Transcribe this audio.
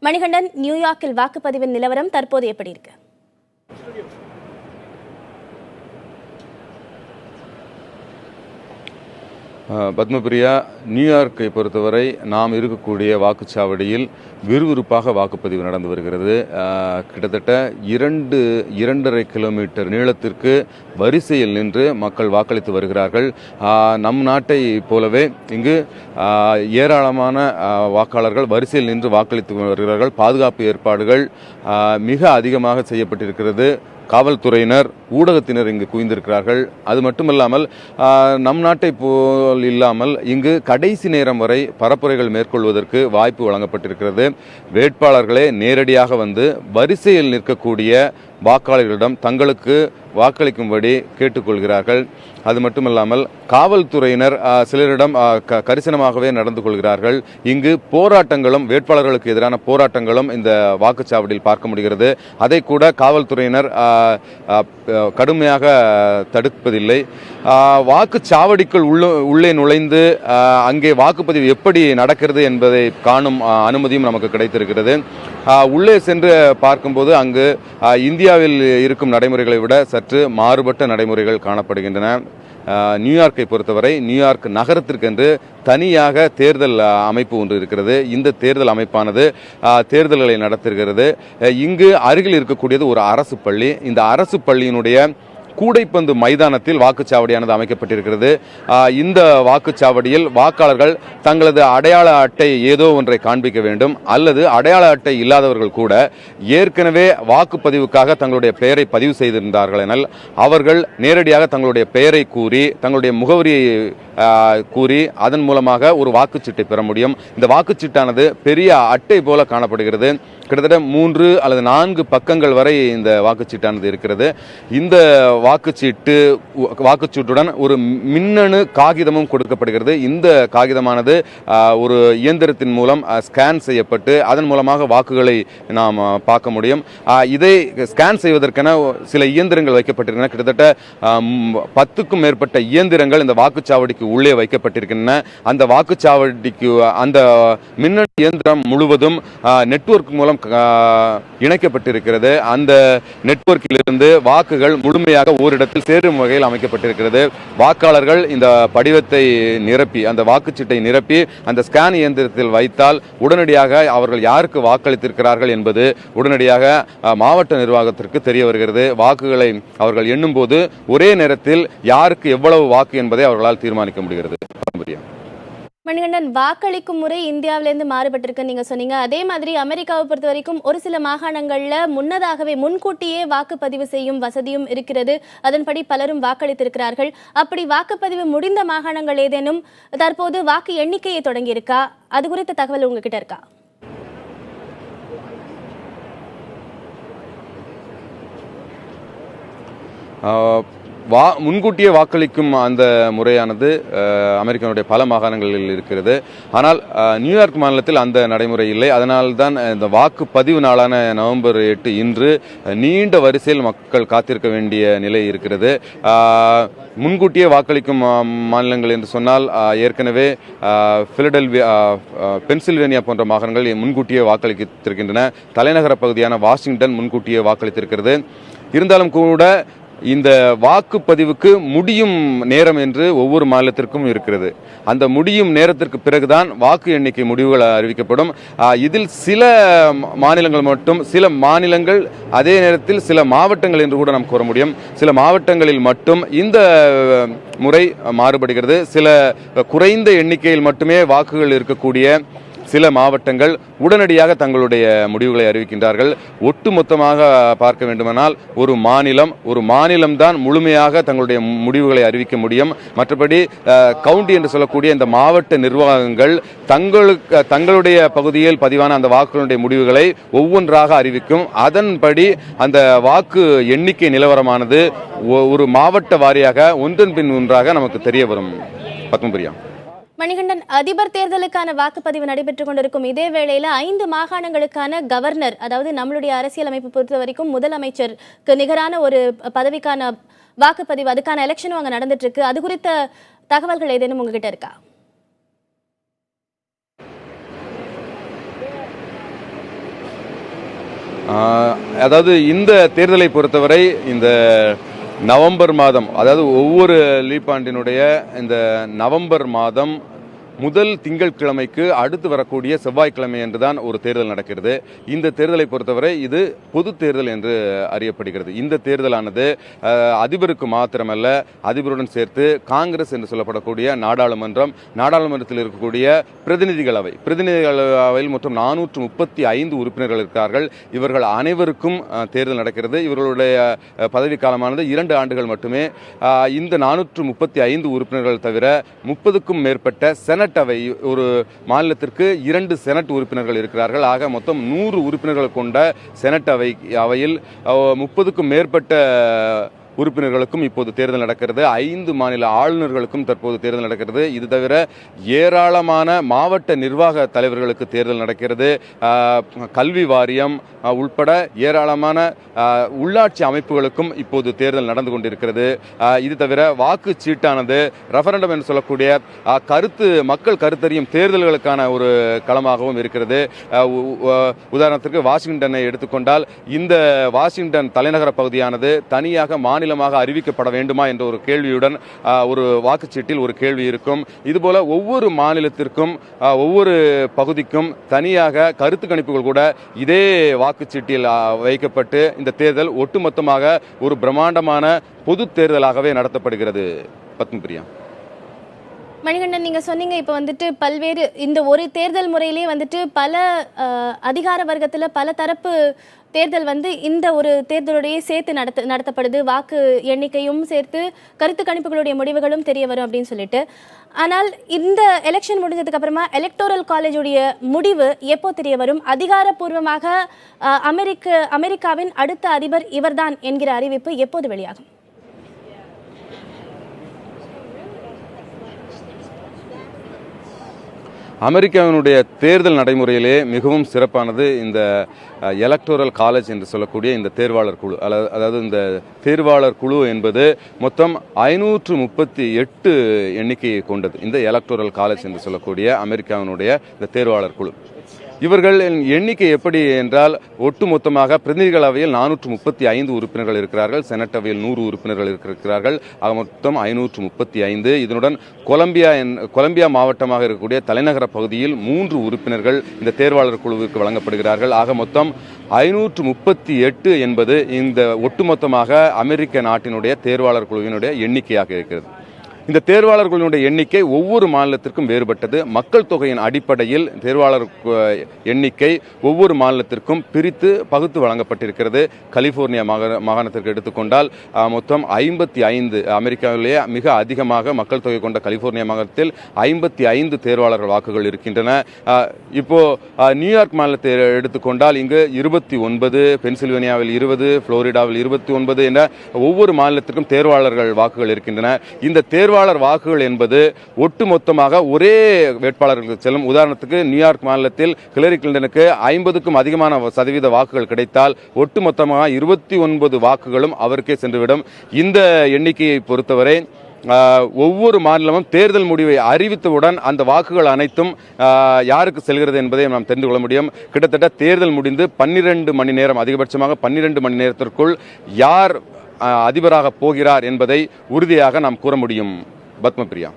மணிகண்டன், நியூயார்க்கில் வாக்குப்பதிவின் நிலவரம் தற்போது எப்படி இருக்கு? பத்மபிரியா, நியூயார்க்கை பொறுத்தவரை நாம் இருக்கக்கூடிய வாக்குச்சாவடியில் விறுவிறுப்பாக வாக்குப்பதிவு நடந்து வருகிறது. கிட்டத்தட்ட 2.5 கிலோமீட்டர் நீளத்திற்கு வரிசையில் நின்று மக்கள் வாக்களித்து வருகிறார்கள். நம் நாட்டை போலவே இங்கு ஏராளமான வாக்காளர்கள் வரிசையில் நின்று வாக்களித்து வருகிறார்கள். பாதுகாப்பு ஏற்பாடுகள் மிக அதிகமாக செய்யப்பட்டிருக்கிறது. காவல்துறையினர், ஊடகத்தினர் இங்கு குவிந்திருக்கிறார்கள். அது மட்டுமல்லாமல் நம் நாட்டை போல் இல்லாமல் இங்கு கடைசி நேரம் வரை பரப்புரைகள் மேற்கொள்வதற்கு வாய்ப்பு வழங்கப்பட்டிருக்கிறது. வேட்பாளர்களே நேரடியாக வந்து வரிசையில் நிற்கக்கூடிய வாக்காளர்களிடம் தங்களுக்கு வாக்களிக்கும்படி கேட்டுக்கொள்கிறார்கள். அது மட்டுமல்லாமல் காவல்துறையினர் சிலரிடம் கரிசனமாகவே நடந்து கொள்கிறார்கள். இங்கு போராட்டங்களும், வேட்பாளர்களுக்கு எதிரான போராட்டங்களும் இந்த வாக்குச்சாவடியில் பார்க்க முடிகிறது. அதை கூட காவல்துறையினர் கடுமையாக தடுப்பதில்லை. வாக்குச்சாவடிக்குள் உள்ளே நுழைந்து அங்கே வாக்குப்பதிவு எப்படி நடக்கிறது என்பதை காணும் அனுமதியும் நமக்கு கிடைத்திருக்கிறது. உள்ளே சென்று பார்க்கும்போது அங்கு இந்தியாவில் இருக்கும் நடைமுறைகளை விட சற்று மாறுபட்ட நடைமுறைகள் காணப்படுகின்றன. நியூயார்க்கை பொறுத்தவரை நியூயார்க் நகரத்திற்கென்று தனியாக தேர்தல் அமைப்பு ஒன்று இருக்கிறது. இந்த தேர்தல் அமைப்பானது தேர்தல்களை நடத்துகிறது. இங்கு அருகில் இருக்கக்கூடியது ஒரு அரசு பள்ளி. இந்த அரசு பள்ளியினுடைய கூடைப்பந்து மைதானத்தில் வாக்குச்சாவடியானது அமைக்கப்பட்டிருக்கிறது. இந்த வாக்குச்சாவடியில் வாக்காளர்கள் தங்களது அடையாள அட்டை ஏதோ ஒன்றை காண்பிக்க வேண்டும், அல்லது அடையாள அட்டை இல்லாதவர்கள் கூட ஏற்கனவே வாக்குப்பதிவுக்காக தங்களுடைய பெயரை பதிவு செய்திருந்தார்கள் எனில் அவர்கள் நேரடியாக தங்களுடைய பெயரை கூறி, தங்களுடைய முகவரியை கூறி அதன் மூலமாக ஒரு வாக்குச்சீட்டை பெற முடியும். இந்த வாக்குச்சீட்டானது பெரிய அட்டை போல காணப்படுகிறது. கிட்டத்தட்ட 3 அல்லது 4 பக்கங்கள் வரை இந்த வாக்குச்சீட்டானது இருக்கிறது. இந்த வாக்குச்சீட்டுடன் ஒரு மின்னணு காகிதமும் கொடுக்கப்படுகிறது. இந்த காகிதமானது ஒரு இயந்திரத்தின் மூலம் ஸ்கேன் செய்யப்பட்டு அதன் மூலமாக வாக்குகளை நாம் பார்க்க முடியும். இதை ஸ்கேன் செய்வதற்கென சில இயந்திரங்கள் வைக்கப்பட்டிருக்கின்றன. கிட்டத்தட்ட 10க்கும் மேற்பட்ட இயந்திரங்கள் இந்த வாக்குச்சாவடிக்கு உள்ளே வைக்கப்பட்டிருக்கின்றன. அந்த வாக்குச்சாவடிக்கு அந்த மின்னணு இயந்திரம் முழுவதும் நெட்வொர்க் மூலம் இணைக்கப்பட்டிருக்கிறது. அந்த நெட்வொர்க்கிலிருந்து வாக்குகள் முழுமையாக ஓரிடத்தில் சேரும் வகையில் அமைக்கப்பட்டிருக்கிறது. வாக்காளர்கள் இந்த படிவத்தை நிரப்பி, அந்த வாக்குச்சீட்டை நிரப்பி அந்த ஸ்கேன் இயந்திரத்தில் வைத்தால் உடனடியாக அவர்கள் யாருக்கு வாக்களித்திருக்கிறார்கள் என்பது உடனடியாக மாவட்ட நிர்வாகத்திற்கு தெரிய வருகிறது. வாக்குகளை அவர்கள் எண்ணும் போது ஒரே நேரத்தில் யாருக்கு எவ்வளவு வாக்கு என்பதை அவர்களால் தீர்மானிக்க முடிகிறது. மணிகண்டன், வாக்களிக்கும் முறை இந்தியாவிலிருந்து மாறுபட்டிருக்கு நீங்க சொன்னீங்க. அதே மாதிரி அமெரிக்காவை பொறுத்த வரைக்கும் ஒரு சில மாகாணங்கள்ல முன்கூட்டியே வாக்குப்பதிவு செய்யும் வசதியும் இருக்கிறது. அதன்படி பலரும் வாக்களித்திருக்கிறார்கள். அப்படி வாக்குப்பதிவு முடிந்த மாகாணங்கள் ஏதேனும் தற்போது வாக்கு எண்ணிக்கையை தொடங்கி இருக்கா? அது குறித்த தகவல் உங்ககிட்ட இருக்கா? முன்கூட்டியே வாக்களிக்கும் அந்த முறையானது அமெரிக்காவுடைய பல மாகாணங்களில் இருக்கிறது. ஆனால் நியூயார்க் மாநிலத்தில் அந்த நடைமுறை இல்லை. அதனால்தான் இந்த வாக்குப்பதிவு நாளான நவம்பர் 8 இன்று நீண்ட வரிசையில் மக்கள் காத்திருக்க வேண்டிய நிலை இருக்கிறது. முன்கூட்டியே வாக்களிக்கும் மாநிலங்கள் என்று சொன்னால் ஏற்கனவே பென்சில்வேனியா போன்ற மாகாணங்கள் முன்கூட்டியே வாக்களித்திருக்கின்றன. தலைநகர பகுதியான வாஷிங்டன் முன்கூட்டியே வாக்களித்திருக்கிறது. இருந்தாலும் கூட இந்த வாக்குப்பதிவுக்கு முடியும் நேரம் என்று ஒவ்வொரு மாநிலத்திற்கும் இருக்கிறது. அந்த முடியும் நேரத்திற்கு பிறகுதான் வாக்கு எண்ணிக்கை முடிவுகள் அறிவிக்கப்படும். இதில் சில மாநிலங்கள் அதே நேரத்தில் சில மாவட்டங்கள் என்று கூட நாம் கூற முடியும். சில மாவட்டங்களில் மட்டும் இந்த முறை மாறுபடுகிறது. சில குறைந்த எண்ணிக்கையில் மட்டுமே வாக்குகள் இருக்கக்கூடிய சில மாவட்டங்கள் உடனடியாக தங்களுடைய முடிவுகளை அறிவிக்கின்றார்கள். ஒட்டுமொத்தமாக பார்க்க வேண்டுமானால் ஒரு மாநிலம்தான் முழுமையாக தங்களுடைய முடிவுகளை அறிவிக்க முடியும். மற்றபடி கவுண்டி என்று சொல்லக்கூடிய இந்த மாவட்ட நிர்வாகங்கள் தங்களுடைய பகுதியில் பதிவான அந்த வாக்குகளுடைய முடிவுகளை ஒவ்வொன்றாக அறிவிக்கும். அதன்படி அந்த வாக்கு எண்ணிக்கை நிலவரமானது ஒரு மாவட்ட வாரியாக ஒன்றன் பின் ஒன்றாக நமக்கு தெரிய வரும். பத்மபிரியா. மணிகண்டன், அதிபர் தேர்தலுக்கான வாக்குப்பதிவு நடைபெற்றுக் கொண்டிருக்கும் இதே வேளையில 5 மாகாணங்களுக்கான கவர்னர், அதாவது நம்மளுடைய அரசியலமைப்பு பொறுத்த வரைக்கும் முதலமைச்சருக்கு நிகரான ஒரு பதவிக்கான வாக்குப்பதிவு, அதுக்கான எலெக்ஷனும் அங்க நடந்துட்டு இருக்கு. அது குறித்த தகவல்கள் ஏதேனும் உங்ககிட்ட இருக்கா? அதாவது இந்த தேர்தலை பொறுத்தவரை இந்த நவம்பர் மாதம், அதாவது ஒவ்வொரு லீப்பாண்டினுடைய இந்த நவம்பர் மாதம் முதல் திங்கட்கிழமைக்கு அடுத்து வரக்கூடிய செவ்வாய்க்கிழமை என்றுதான் ஒரு தேர்தல் நடக்கிறது. இந்த தேர்தலை பொறுத்தவரை இது பொது தேர்தல் என்று அறியப்படுகிறது. இந்த தேர்தலானது அதிபருக்கு மாத்திரமல்ல, அதிபருடன் சேர்த்து காங்கிரஸ் என்று சொல்லப்படக்கூடிய நாடாளுமன்றத்தில் இருக்கக்கூடிய பிரதிநிதிகளவையில் மொத்தம் 435 உறுப்பினர்கள் இருக்கிறார்கள். இவர்கள் அனைவருக்கும் தேர்தல் நடக்கிறது. இவர்களுடைய பதவிக்காலமானது 2 ஆண்டுகள் மட்டுமே. இந்த 435 உறுப்பினர்கள் தவிர 30க்கும் மேற்பட்ட செனட் அவை, ஒரு மாநிலத்திற்கு 2 செனட் உறுப்பினர்கள் இருக்கிறார்கள். ஆக மொத்தம் 100 உறுப்பினர்கள் கொண்ட செனட் அவையில் 30க்கும் மேற்பட்ட உறுப்பினர்களுக்கும் இப்போது தேர்தல் நடக்கிறது. 5 மாநில ஆளுநர்களுக்கும் தற்போது தேர்தல் நடக்கிறது. இது தவிர ஏராளமான மாவட்ட நிர்வாக தலைவர்களுக்கு தேர்தல் நடக்கிறது. கல்வி வாரியம் உட்பட ஏராளமான உள்ளாட்சி அமைப்புகளுக்கும் இப்போது தேர்தல் நடந்து கொண்டிருக்கிறது. இது தவிர வாக்குச்சீட்டானது ரெஃபரண்டம் என்று சொல்லக்கூடிய மக்கள் கருத்தறியும் தேர்தல்களுக்கான ஒரு களமாகவும் இருக்கிறது. உதாரணத்திற்கு வாஷிங்டனை எடுத்துக்கொண்டால், இந்த வாஷிங்டன் தலைநகர பகுதியானது தனியாக மாநிலமாக அறிவிக்கப்பட வேண்டுமா என்ற ஒரு கேள்வியுடன் ஒரு வாக்குச்சீட்டில் ஒரு கேள்வி இருக்கும். இதுபோல ஒவ்வொரு மாநிலத்திற்கும் ஒவ்வொரு பகுதிக்கும் தனியாக கருத்து கணிப்புகள் கூட இதே வாக்குச்சீட்டில் வைக்கப்பட்டு இந்த தேர்தல் ஒட்டுமொத்தமாக ஒரு பிரம்மாண்டமான பொது தேர்தலாகவே நடத்தப்படுகிறது. பத்மபிரியா. மணிகண்டன், நீங்க சொன்னீங்க இப்ப வந்துட்டு பல்வேறு இந்த ஒரு தேர்தல் முறையிலே வந்துட்டு பல அதிகார வர்க்கத்துல பல தரப்பு தேர்தல் இந்த ஒரு தேர்தலுடைய சேர்த்து நடத்தப்படுது. வாக்கு எண்ணிக்கையும் சேர்த்து கருத்து கணிப்புகளுடைய முடிவுகளும் தெரிய வரும் அப்படின்னு சொல்லிட்டு. ஆனால் இந்த எலெக்ஷன் முடிஞ்சதுக்கு அப்புறமா எலக்டோரல் காலேஜுடைய முடிவு எப்போ தெரிய வரும்? அதிகாரப்பூர்வமாக அமெரிக்காவின் அடுத்த அதிபர் இவர்தான் என்கிற அறிவிப்பு எப்போது வெளியாகும்? அமெரிக்காவினுடைய தேர்தல் நடைமுறையிலே மிகவும் சிறப்பானது இந்த எலக்டோரல் காலேஜ் என்று சொல்லக்கூடிய இந்த தேர்வாளர் குழு. அதாவது இந்த தேர்வாளர் குழு என்பது மொத்தம் 538 எண்ணிக்கையை கொண்டது. இந்த எலக்டோரல் காலேஜ் என்று சொல்லக்கூடிய அமெரிக்காவினுடைய இந்த தேர்வாளர் குழு, இவர்கள் எண்ணிக்கை எப்படி என்றால், ஒட்டுமொத்தமாக பிரதிநிதிகள் அவையில் 435 உறுப்பினர்கள் இருக்கிறார்கள். செனட் அவையில் 100 உறுப்பினர்கள் இருக்கிறார்கள். ஆக மொத்தம் 535. இதனுடன் கொலம்பியா மாவட்டமாக இருக்கக்கூடிய தலைநகர பகுதியில் 3 உறுப்பினர்கள் இந்த தேர்வாளர் குழுவுக்கு வழங்கப்படுகிறார்கள். ஆக மொத்தம் 538 என்பது இந்த ஒட்டுமொத்தமாக அமெரிக்க நாட்டினுடைய தேர்வாளர் குழுவினுடைய எண்ணிக்கையாக இருக்கிறது. இந்த தேர்வாளர்களுடைய எண்ணிக்கை ஒவ்வொரு மாநிலத்திற்கும் வேறுபட்டது. மக்கள் தொகையின் அடிப்படையில் தேர்வாளர் எண்ணிக்கை ஒவ்வொரு மாநிலத்திற்கும் பிரித்து பகுத்து வழங்கப்பட்டிருக்கிறது. கலிபோர்னியா மாகாணத்திற்கு எடுத்துக்கொண்டால் மொத்தம் 55, அமெரிக்காவிலேயே மிக அதிகமாக மக்கள் தொகை கொண்ட கலிபோர்னியா மாகாணத்தில் 55 தேர்வாளர்கள் வாக்குகள் இருக்கின்றன. இப்போ நியூயார்க் மாநிலத்தை எடுத்துக்கொண்டால் இங்கு 29, பென்சில்வேனியாவில் 20, புளோரிடாவில் 29 என்ற ஒவ்வொரு மாநிலத்திற்கும் தேர்வாளர்கள் வாக்குகள் இருக்கின்றன. இந்த தேர்வாளர் வாக்குகள் என்பது ஒட்டுமொத்தமாக ஒரே வேட்பாளர்களுக்கு செல்லும். உதாரணத்துக்கு நியூயார்க் மாநிலத்தில் ஹிலரி கிளின்டனுக்கு 50க்கும் அதிகமான சதவீத வாக்குகள் கிடைத்தால் ஒட்டுமொத்தமாக 29 வாக்குகளும் அவருக்கே சென்றுவிடும். இந்த எண்ணிக்கையை பொறுத்தவரை ஒவ்வொரு மாநிலமும் தேர்தல் முடிவை அறிவித்தவுடன் அந்த வாக்குகள் அனைத்தும் யாருக்கு செல்கிறது என்பதை நாம் தெரிந்து கொள்ள முடியும். கிட்டத்தட்ட தேர்தல் முடிந்து 12 மணி நேரம், அதிகபட்சமாக 12 மணி நேரத்திற்குள் யார் அதிபராக போகிறார் என்பதை உறுதியாக நாம் கூற முடியும். பத்மபிரியா.